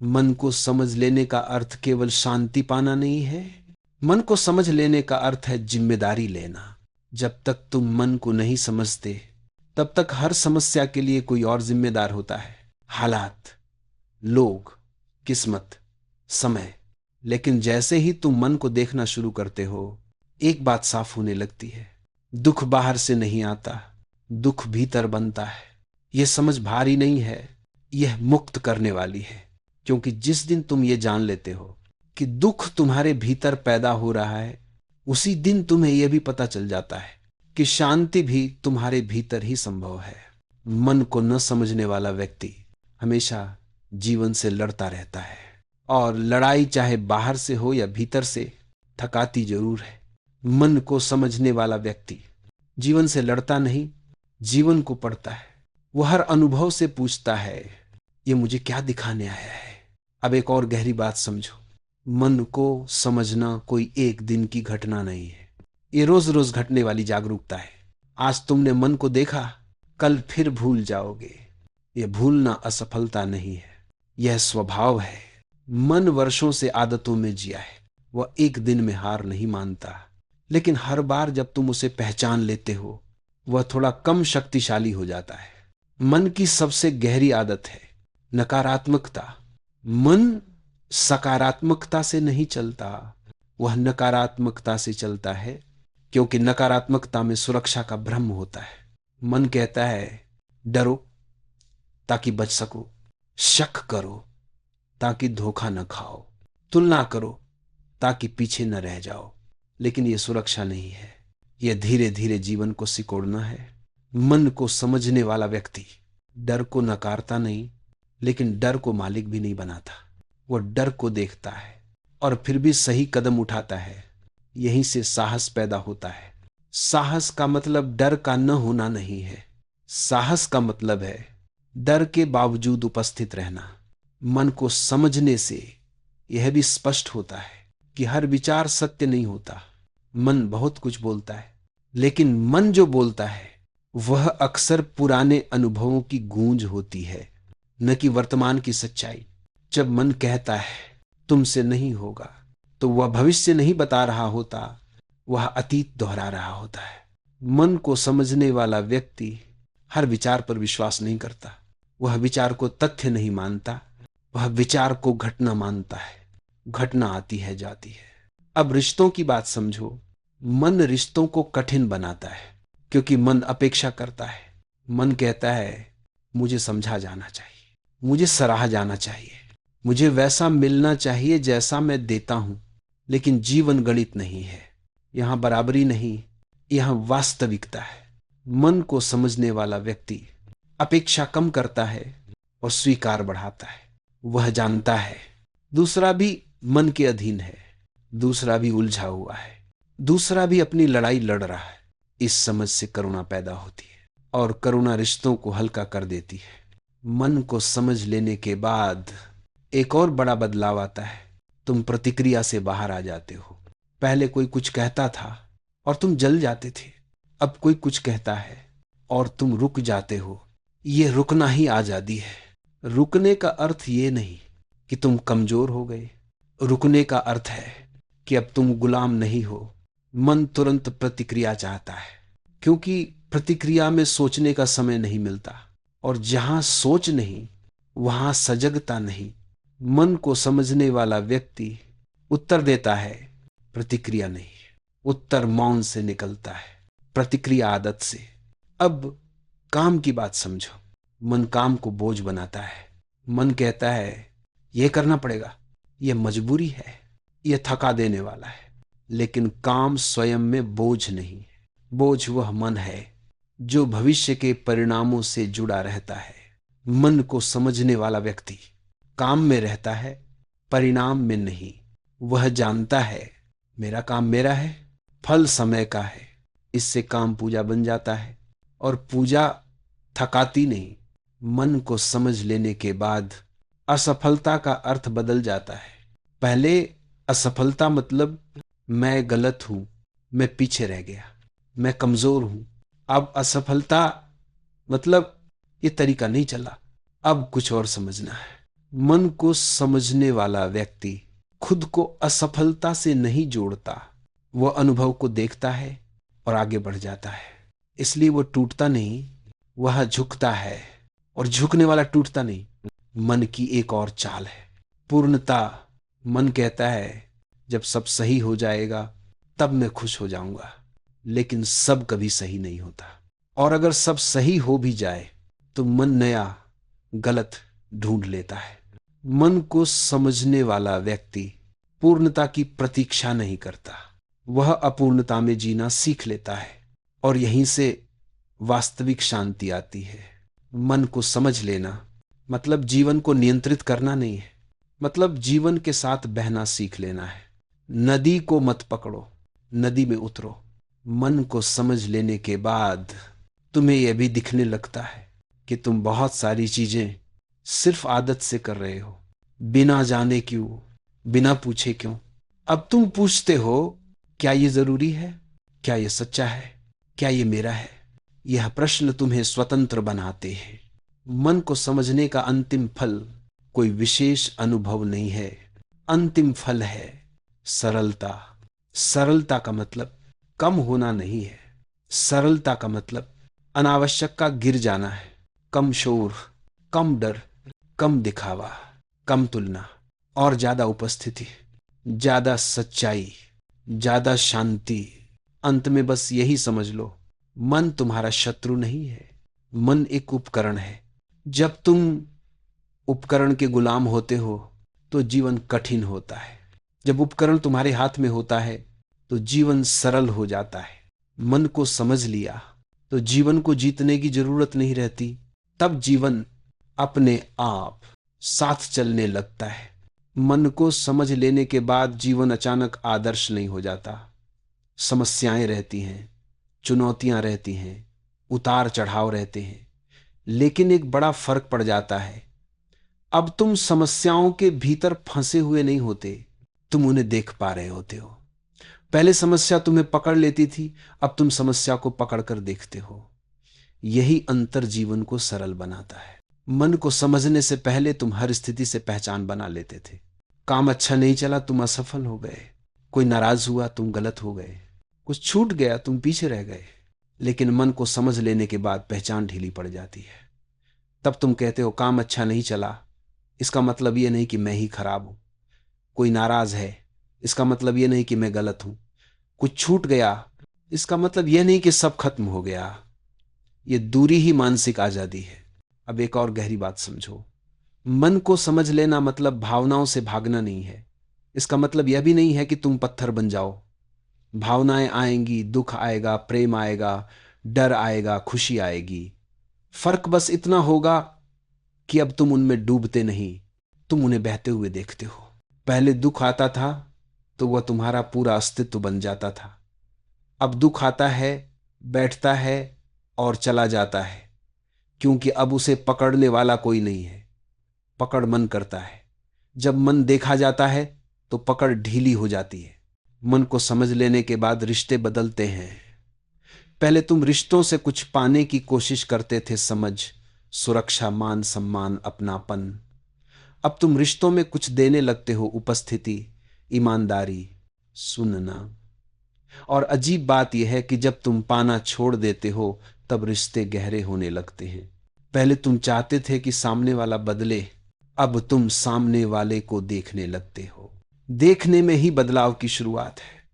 मन को समझ लेने का अर्थ केवल शांति पाना नहीं है। मन को समझ लेने का अर्थ है जिम्मेदारी लेना। जब तक तुम मन को नहीं समझते तब तक हर समस्या के लिए कोई और जिम्मेदार होता है, हालात, लोग, किस्मत, समय। लेकिन जैसे ही तुम मन को देखना शुरू करते हो, एक बात साफ होने लगती है। दुख बाहर से नहीं आता, दुख भीतर बनता है। यह समझ भारी नहीं है, यह मुक्त करने वाली है। क्योंकि जिस दिन तुम ये जान लेते हो कि दुख तुम्हारे भीतर पैदा हो रहा है, उसी दिन तुम्हें यह भी पता चल जाता है कि शांति भी तुम्हारे भीतर ही संभव है। मन को न समझने वाला व्यक्ति हमेशा जीवन से लड़ता रहता है, और लड़ाई चाहे बाहर से हो या भीतर से, थकाती जरूर है। मन को समझने वाला व्यक्ति जीवन से लड़ता नहीं, जीवन को पढ़ता है। वह हर अनुभव से पूछता है, ये मुझे क्या दिखाने आया है। अब एक और गहरी बात समझो, मन को समझना कोई एक दिन की घटना नहीं है, ये रोज रोज घटने वाली जागरूकता है। आज तुमने मन को देखा, कल फिर भूल जाओगे। यह भूलना असफलता नहीं है, यह स्वभाव है। मन वर्षों से आदतों में जिया है, वह एक दिन में हार नहीं मानता। लेकिन हर बार जब तुम उसे पहचान लेते हो, वह थोड़ा कम शक्तिशाली हो जाता है। मन की सबसे गहरी आदत है नकारात्मकता। मन सकारात्मकता से नहीं चलता, वह नकारात्मकता से चलता है, क्योंकि नकारात्मकता में सुरक्षा का भ्रम होता है। मन कहता है डरो ताकि बच सको, शक करो ताकि धोखा न खाओ, तुलना करो ताकि पीछे न रह जाओ। लेकिन यह सुरक्षा नहीं है, यह धीरे धीरे जीवन को सिकोड़ना है। मन को समझने वाला व्यक्ति डर को नकारता नहीं, लेकिन डर को मालिक भी नहीं बनाता। वह डर को देखता है और फिर भी सही कदम उठाता है। यहीं से साहस पैदा होता है। साहस का मतलब डर का न होना नहीं है, साहस का मतलब है डर के बावजूद उपस्थित रहना। मन को समझने से यह भी स्पष्ट होता है कि हर विचार सत्य नहीं होता। मन बहुत कुछ बोलता है, लेकिन मन जो बोलता है वह अक्सर पुराने अनुभवों की गूंज होती है, न कि वर्तमान की सच्चाई। जब मन कहता है तुमसे नहीं होगा, तो वह भविष्य नहीं बता रहा होता, वह अतीत दोहरा रहा होता है। मन को समझने वाला व्यक्ति हर विचार पर विश्वास नहीं करता, वह विचार को तथ्य नहीं मानता, वह विचार को घटना मानता है। घटना आती है जाती है। अब रिश्तों की बात समझो। मन रिश्तों को कठिन बनाता है, क्योंकि मन अपेक्षा करता है। मन कहता है मुझे समझा जाना चाहिए, मुझे सराहा जाना चाहिए, मुझे वैसा मिलना चाहिए जैसा मैं देता हूं। लेकिन जीवन गणित नहीं है, यहां बराबरी नहीं, यहां वास्तविकता है। मन को समझने वाला व्यक्ति अपेक्षा कम करता है और स्वीकार बढ़ाता है। वह जानता है दूसरा भी मन के अधीन है, दूसरा भी उलझा हुआ है, दूसरा भी अपनी लड़ाई लड़ रहा है। इस समझ से करुणा पैदा होती है, और करुणा रिश्तों को हल्का कर देती है। मन को समझ लेने के बाद एक और बड़ा बदलाव आता है। तुम प्रतिक्रिया से बाहर आ जाते हो। पहले कोई कुछ कहता था और तुम जल जाते थे, अब कोई कुछ कहता है और तुम रुक जाते हो। यह रुकना ही आजादी है। रुकने का अर्थ ये नहीं कि तुम कमजोर हो गए, रुकने का अर्थ है कि अब तुम गुलाम नहीं हो। मन तुरंत प्रतिक्रिया चाहता है, क्योंकि प्रतिक्रिया में सोचने का समय नहीं मिलता, और जहां सोच नहीं वहां सजगता नहीं। मन को समझने वाला व्यक्ति उत्तर देता है, प्रतिक्रिया नहीं। उत्तर मौन से निकलता है, प्रतिक्रिया आदत से। अब काम की बात समझो। मन काम को बोझ बनाता है। मन कहता है यह करना पड़ेगा, यह मजबूरी है, यह थका देने वाला है। लेकिन काम स्वयं में बोझ नहीं है। बोझ वह मन है जो भविष्य के परिणामों से जुड़ा रहता है। मन को समझने वाला व्यक्ति काम में रहता है, परिणाम में नहीं। वह जानता है मेरा काम मेरा है, फल समय का है। इससे काम पूजा बन जाता है, और पूजा थकाती नहीं। मन को समझ लेने के बाद असफलता का अर्थ बदल जाता है। पहले असफलता मतलब मैं गलत हूं, मैं पीछे रह गया, मैं कमजोर हूं। अब असफलता मतलब ये तरीका नहीं चला, अब कुछ और समझना है। मन को समझने वाला व्यक्ति खुद को असफलता से नहीं जोड़ता। वह अनुभव को देखता है और आगे बढ़ जाता है। इसलिए वह टूटता नहीं, वह झुकता है। और झुकने वाला टूटता नहीं। मन की एक और चाल है पूर्णता। मन कहता है जब सब सही हो जाएगा तब मैं खुश हो जाऊंगा। लेकिन सब कभी सही नहीं होता। और अगर सब सही हो भी जाए तो मन नया गलत ढूंढ लेता है। मन को समझने वाला व्यक्ति पूर्णता की प्रतीक्षा नहीं करता। वह अपूर्णता में जीना सीख लेता है और यहीं से वास्तविक शांति आती है। मन को समझ लेना मतलब जीवन को नियंत्रित करना नहीं है, मतलब जीवन के साथ बहना सीख लेना है। नदी को मत पकड़ो, नदी में उतरो। मन को समझ लेने के बाद तुम्हें यह भी दिखने लगता है कि तुम बहुत सारी चीजें सिर्फ आदत से कर रहे हो, बिना जाने क्यों, बिना पूछे क्यों। अब तुम पूछते हो क्या ये जरूरी है, क्या ये सच्चा है, क्या ये मेरा है। यह प्रश्न तुम्हें स्वतंत्र बनाते हैं। मन को समझने का अंतिम फल कोई विशेष अनुभव नहीं है। अंतिम फल है सरलता। सरलता का मतलब कम होना नहीं है। सरलता का मतलब अनावश्यक का गिर जाना है। कम शोर, कम डर, कम दिखावा, कम तुलना और ज्यादा उपस्थिति, ज्यादा सच्चाई, ज्यादा शांति। अंत में बस यही समझ लो, मन तुम्हारा शत्रु नहीं है। मन एक उपकरण है। जब तुम उपकरण के गुलाम होते हो तो जीवन कठिन होता है। जब उपकरण तुम्हारे हाथ में होता है तो जीवन सरल हो जाता है। मन को समझ लिया तो जीवन को जीतने की जरूरत नहीं रहती। तब जीवन अपने आप साथ चलने लगता है। मन को समझ लेने के बाद जीवन अचानक आदर्श नहीं हो जाता। समस्याएं रहती हैं, चुनौतियां रहती हैं, उतार चढ़ाव रहते हैं, लेकिन एक बड़ा फर्क पड़ जाता है। अब तुम समस्याओं के भीतर फंसे हुए नहीं होते, तुम उन्हें देख पा रहे होते हो। पहले समस्या तुम्हें पकड़ लेती थी, अब तुम समस्या को पकड़कर देखते हो। यही अंतर जीवन को सरल बनाता है। मन को समझने से पहले तुम हर स्थिति से पहचान बना लेते थे। काम अच्छा नहीं चला, तुम असफल हो गए। कोई नाराज हुआ, तुम गलत हो गए। कुछ छूट गया, तुम पीछे रह गए। लेकिन मन को समझ लेने के बाद पहचान ढीली पड़ जाती है। तब तुम कहते हो काम अच्छा नहीं चला, इसका मतलब यह नहीं कि मैं ही खराब हूं। कोई नाराज है, इसका मतलब यह नहीं कि मैं गलत हूं। कुछ छूट गया, इसका मतलब यह नहीं कि सब खत्म हो गया। यह दूरी ही मानसिक आजादी है। अब एक और गहरी बात समझो। मन को समझ लेना मतलब भावनाओं से भागना नहीं है। इसका मतलब यह भी नहीं है कि तुम पत्थर बन जाओ। भावनाएं आएंगी, दुख आएगा, प्रेम आएगा, डर आएगा, खुशी आएगी। फर्क बस इतना होगा कि अब तुम उनमें डूबते नहीं, तुम उन्हें बहते हुए देखते हो। पहले दुख आता था तो वह तुम्हारा पूरा अस्तित्व बन जाता था। अब दुख आता है, बैठता है और चला जाता है, क्योंकि अब उसे पकड़ने वाला कोई नहीं है। पकड़ मन करता है। जब मन देखा जाता है तो पकड़ ढीली हो जाती है। मन को समझ लेने के बाद रिश्ते बदलते हैं। पहले तुम रिश्तों से कुछ पाने की कोशिश करते थे, समझ, सुरक्षा, मान सम्मान, अपनापन। अब तुम रिश्तों में कुछ देने लगते हो, उपस्थिति, ईमानदारी, सुनना। और अजीब बात यह है कि जब तुम पाना छोड़ देते हो तब रिश्ते गहरे होने लगते हैं। पहले तुम चाहते थे कि सामने वाला बदले, अब तुम सामने वाले को देखने लगते हो। देखने में ही बदलाव की शुरुआत है।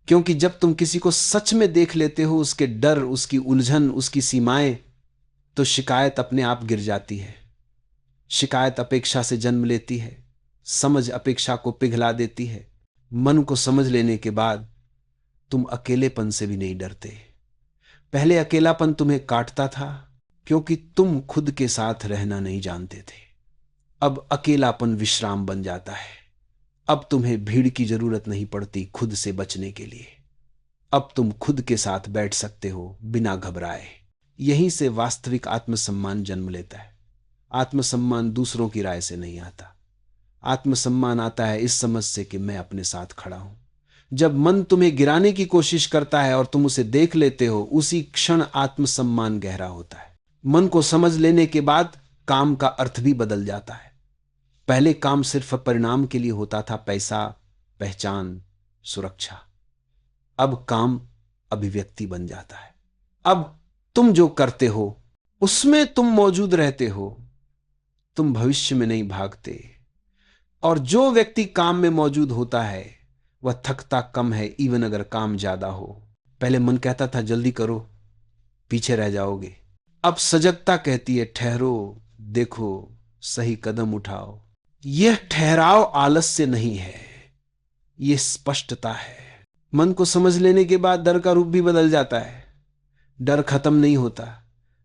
क्योंकि जब तुम किसी को सच में देख लेते हो, उसके डर, उसकी उलझन, उसकी सीमाएं, तो शिकायत अपने आप गिर जाती है। शिकायत अपेक्षा से जन्म लेती है, समझ अपेक्षा को पिघला देती है। मन को समझ लेने के बाद तुम अकेलेपन से भी नहीं डरते। पहले अकेलापन तुम्हें काटता था क्योंकि तुम खुद के साथ रहना नहीं जानते थे। अब अकेलापन विश्राम बन जाता है। अब तुम्हें भीड़ की जरूरत नहीं पड़ती खुद से बचने के लिए। अब तुम खुद के साथ बैठ सकते हो बिना घबराए। यहीं से वास्तविक आत्मसम्मान जन्म लेता है। आत्मसम्मान दूसरों की राय से नहीं आता। आत्मसम्मान आता है इस समझ से कि मैं अपने साथ खड़ा हूं। जब मन तुम्हें गिराने की कोशिश करता है और तुम उसे देख लेते हो, उसी क्षण आत्मसम्मान गहरा होता है। मन को समझ लेने के बाद काम का अर्थ भी बदल जाता है। पहले काम सिर्फ परिणाम के लिए होता था, पैसा, पहचान, सुरक्षा। अब काम अभिव्यक्ति बन जाता है। अब तुम जो करते हो उसमें तुम मौजूद रहते हो, तुम भविष्य में नहीं भागते। और जो व्यक्ति काम में मौजूद होता है वह थकता कम है, इवन अगर काम ज्यादा हो। पहले मन कहता था जल्दी करो, पीछे रह जाओगे। अब सजगता कहती है ठहरो, देखो, सही कदम उठाओ। यह ठहराव आलस्य नहीं है, यह स्पष्टता है। मन को समझ लेने के बाद डर का रूप भी बदल जाता है। डर खत्म नहीं होता,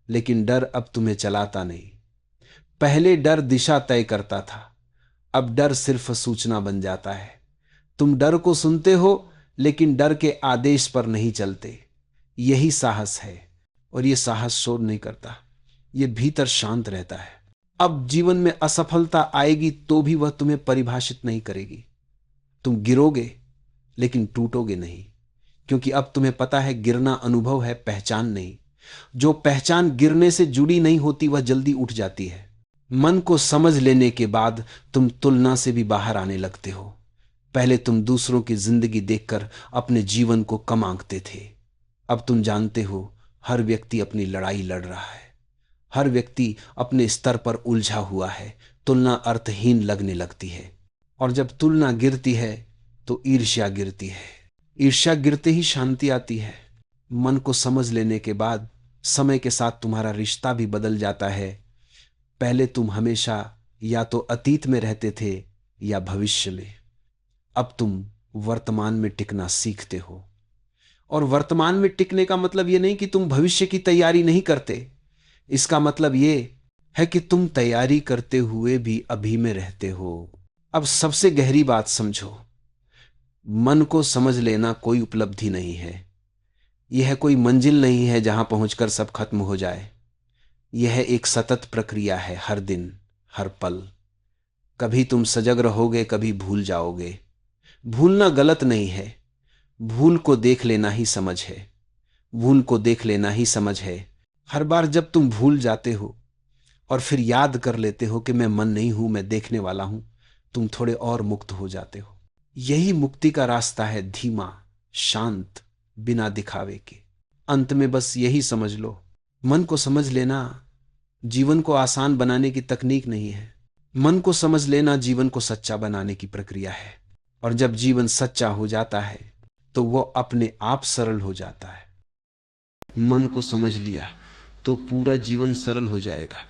लेकिन डर अब तुम्हें चलाता नहीं। पहले डर दिशा तय करता था, अब डर सिर्फ सूचना बन जाता है। तुम डर को सुनते हो, लेकिन डर के आदेश पर नहीं चलते। यही साहस है, और यह साहस शोर नहीं करता, यह भीतर शांत रहता है। अब जीवन में असफलता आएगी तो भी वह तुम्हें परिभाषित नहीं करेगी। तुम गिरोगे, लेकिन टूटोगे नहीं, क्योंकि अब तुम्हें पता है गिरना अनुभव है, पहचान नहीं। जो पहचान गिरने से जुड़ी नहीं होती वह जल्दी उठ जाती है। मन को समझ लेने के बाद तुम तुलना से भी बाहर आने लगते हो। पहले तुम दूसरों की जिंदगी देखकर अपने जीवन को कम आंकते थे। अब तुम जानते हो हर व्यक्ति अपनी लड़ाई लड़ रहा है, हर व्यक्ति अपने स्तर पर उलझा हुआ है। तुलना अर्थहीन लगने लगती है, और जब तुलना गिरती है तो ईर्ष्या गिरती है। ईर्ष्या गिरते ही शांति आती है। मन को समझ लेने के बाद समय के साथ तुम्हारा रिश्ता भी बदल जाता है। पहले तुम हमेशा या तो अतीत में रहते थे या भविष्य में। अब तुम वर्तमान में टिकना सीखते हो। और वर्तमान में टिकने का मतलब यह नहीं कि तुम भविष्य की तैयारी नहीं करते। इसका मतलब यह है कि तुम तैयारी करते हुए भी अभी में रहते हो। अब सबसे गहरी बात समझो, मन को समझ लेना कोई उपलब्धि नहीं है। यह कोई मंजिल नहीं है जहां पहुंचकर सब खत्म हो जाए। यह एक सतत प्रक्रिया है, हर दिन, हर पल। कभी तुम सजग रहोगे, कभी भूल जाओगे। भूलना गलत नहीं है, भूल को देख लेना ही समझ है। भूल को देख लेना ही समझ है। हर बार जब तुम भूल जाते हो और फिर याद कर लेते हो कि मैं मन नहीं हूं, मैं देखने वाला हूं, तुम थोड़े और मुक्त हो जाते हो। यही मुक्ति का रास्ता है, धीमा, शांत, बिना दिखावे के। अंत में बस यही समझ लो, मन को समझ लेना जीवन को आसान बनाने की तकनीक नहीं है। मन को समझ लेना जीवन को सच्चा बनाने की प्रक्रिया है। और जब जीवन सच्चा हो जाता है तो वो अपने आप सरल हो जाता है। मन को समझ लिया तो पूरा जीवन सरल हो जाएगा।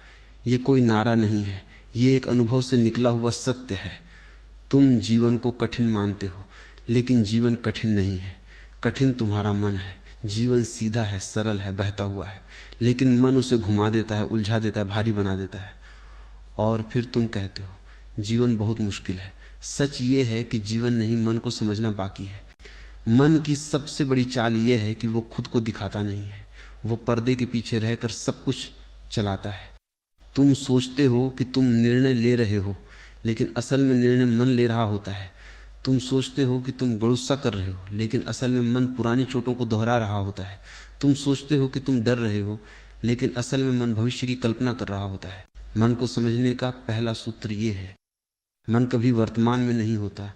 ये कोई नारा नहीं है, ये एक अनुभव से निकला हुआ सत्य है। तुम जीवन को कठिन मानते हो, लेकिन जीवन कठिन नहीं है। कठिन तुम्हारा मन है। जीवन सीधा है, सरल है, बहता हुआ है, लेकिन मन उसे घुमा देता है, उलझा देता है, भारी बना देता है। और फिर तुम कहते हो जीवन बहुत मुश्किल है। सच ये है कि जीवन नहीं, मन को समझना बाकी है। मन की सबसे बड़ी चाल ये है कि वो खुद को दिखाता नहीं है। वो पर्दे के पीछे रहकर सब कुछ चलाता है। तुम सोचते हो कि तुम निर्णय ले रहे हो, लेकिन असल में निर्णय मन ले रहा होता है। तुम सोचते हो कि तुम गुस्सा कर रहे हो, लेकिन असल में मन पुरानी चोटों को दोहरा रहा होता है। तुम सोचते हो कि तुम डर रहे हो, लेकिन असल में मन भविष्य की कल्पना कर रहा होता है। मन को समझने का पहला सूत्र ये है, मन कभी वर्तमान में नहीं होता।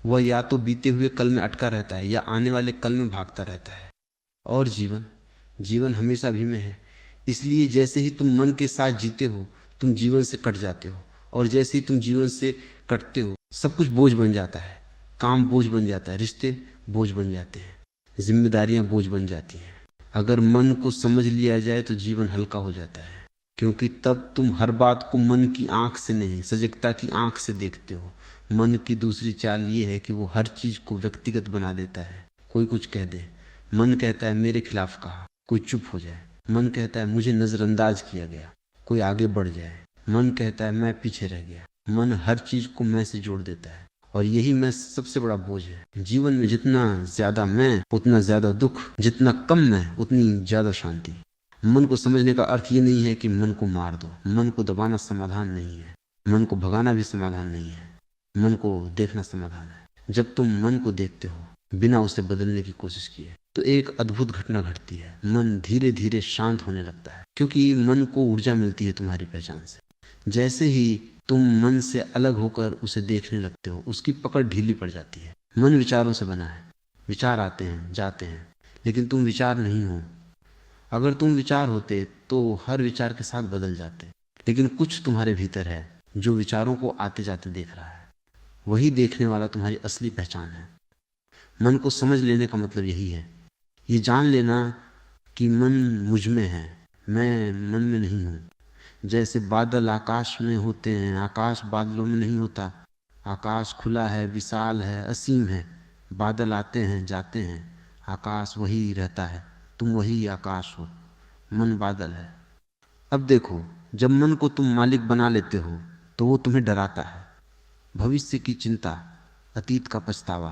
वह या तो बीते हुए कल में अटका रहता है या आने वाले कल में भागता रहता है। और जीवन हमेशा अभी में है। इसलिए जैसे ही तुम मन के साथ जीते हो, तुम जीवन से कट जाते हो। और जैसे ही तुम जीवन से कटते हो, सब कुछ बोझ बन जाता है। काम बोझ बन जाता है, रिश्ते बोझ बन जाते हैं, जिम्मेदारियां बोझ बन जाती हैं। अगर मन को समझ लिया जाए तो जीवन हल्का हो जाता है, क्योंकि तब तुम हर बात को मन की आंख से नहीं, सजगता की आंख से देखते हो। मन की दूसरी चाल ये है कि वो हर चीज को व्यक्तिगत बना देता है। कोई कुछ कह दे, मन कहता है मेरे खिलाफ कहा। कोई चुप हो जाए, मन कहता है मुझे नजरअंदाज किया गया। कोई आगे बढ़ जाए, मन कहता है मैं पीछे रह गया। मन हर चीज को मैं से जोड़ देता है, और यही मैं सबसे बड़ा बोझ है। जीवन में जितना ज्यादा मैं, उतना ज्यादा दुख। जितना कम मैं, उतनी ज्यादा शांति। मन को समझने का अर्थ ये नहीं है कि मन को मार दो। मन को दबाना समाधान नहीं है, मन को भगाना भी समाधान नहीं है। मन को देखना समाधान है। जब तुम मन को देखते हो बिना उसे बदलने की कोशिश किए, तो एक अद्भुत घटना घटती है। मन धीरे धीरे शांत होने लगता है, क्योंकि मन को ऊर्जा मिलती है तुम्हारी पहचान से। जैसे ही तुम मन से अलग होकर उसे देखने लगते हो, उसकी पकड़ ढीली पड़ जाती है। मन विचारों से बना है, विचार आते हैं जाते हैं, लेकिन तुम विचार नहीं हो। अगर तुम विचार होते तो हर विचार के साथ बदल जाते, लेकिन कुछ तुम्हारे भीतर है जो विचारों को आते जाते देख रहा है। वही देखने वाला तुम्हारी असली पहचान है। मन को समझ लेने का मतलब यही है, ये जान लेना कि मन मुझ में है, मैं मन में नहीं हूँ। जैसे बादल आकाश में होते हैं, आकाश बादलों में नहीं होता। आकाश खुला है, विशाल है, असीम है। बादल आते हैं जाते हैं, आकाश वही रहता है। तुम वही आकाश हो, मन बादल है। अब देखो, जब मन को तुम मालिक बना लेते हो तो वो तुम्हें डराता है। भविष्य की चिंता, अतीत का पछतावा,